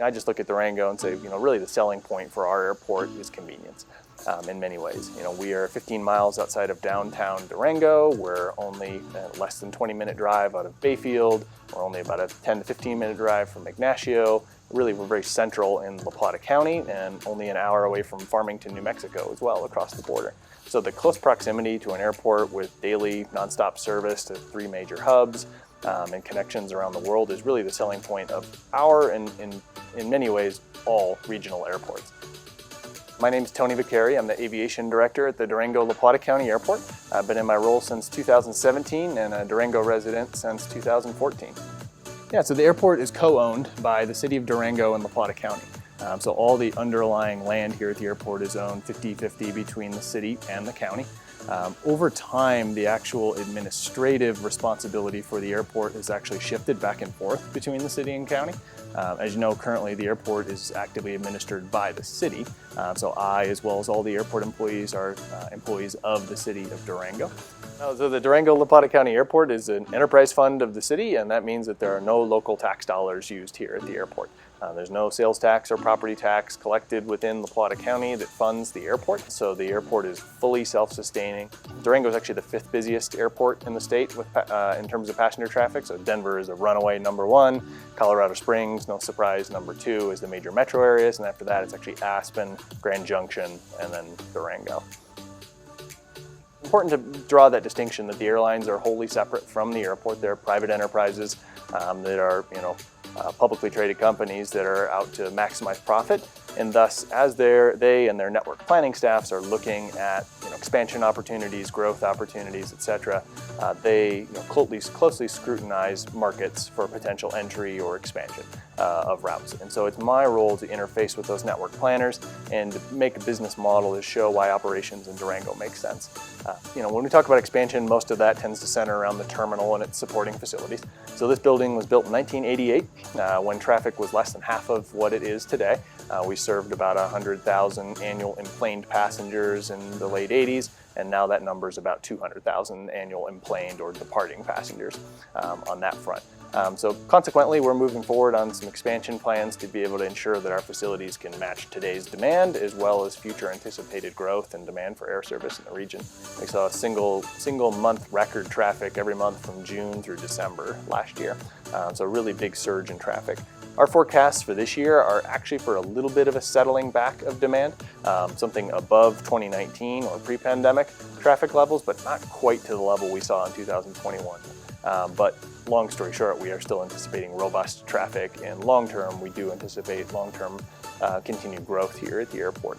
I just look at Durango and say, really the selling point for our airport is convenience. In many ways. We are 15 miles outside of downtown Durango. We're only less than 20-minute drive out of Bayfield. We're only about a 10 to 15-minute drive from Ignacio. Really, we're very central in La Plata County and only an hour away from Farmington, New Mexico as well, across the border. So the close proximity to an airport with daily nonstop service to 3 major hubs and connections around the world is really the selling point of our, and in many ways, all regional airports. My name is Tony Vicari. I'm the Aviation Director at the Durango La Plata County Airport. I've been in my role since 2017 and a Durango resident since 2014. Yeah, so the airport is co-owned by the City of Durango and La Plata County. So all the underlying land here at the airport is owned 50-50 between the city and the county. Over time, the actual administrative responsibility for the airport has actually shifted back and forth between the city and county. As you know, currently the airport is actively administered by the city. So I, as well as all the airport employees, are employees of the City of Durango. So the Durango La Plata County Airport is an enterprise fund of the city, and that means that there are no local tax dollars used here at the airport. There's no sales tax or property tax collected within La Plata County that funds the airport, so the airport is fully self-sustaining. Durango is actually the 5th busiest airport in the state in terms of passenger traffic, so Denver is a runaway #1, Colorado Springs, no surprise, #2 is the major metro areas, and after that it's actually Aspen, Grand Junction, and then Durango. Important to draw that distinction that the airlines are wholly separate from the airport. They're private enterprises that are, publicly traded companies that are out to maximize profit, and thus, as they and their network planning staffs are looking at expansion opportunities, growth opportunities, etc., they closely scrutinize markets for potential entry or expansion of routes. And so it's my role to interface with those network planners and to make a business model to show why operations in Durango makes sense. When we talk about expansion, most of that tends to center around the terminal and its supporting facilities. So this building was built in 1988 when traffic was less than half of what it is today. We served about 100,000 annual emplaned passengers in the late 80s, and now that number is about 200,000 annual emplaned or departing passengers on that front. So consequently, we're moving forward on some expansion plans to be able to ensure that our facilities can match today's demand as well as future anticipated growth and demand for air service in the region. We saw a single month record traffic every month from June through December last year. So a really big surge in traffic. Our forecasts for this year are actually for a little bit of a settling back of demand, something above 2019 or pre-pandemic traffic levels, but not quite to the level we saw in 2021. But long story short, we are still anticipating robust traffic, and long term, we do anticipate long-term continued growth here at the airport.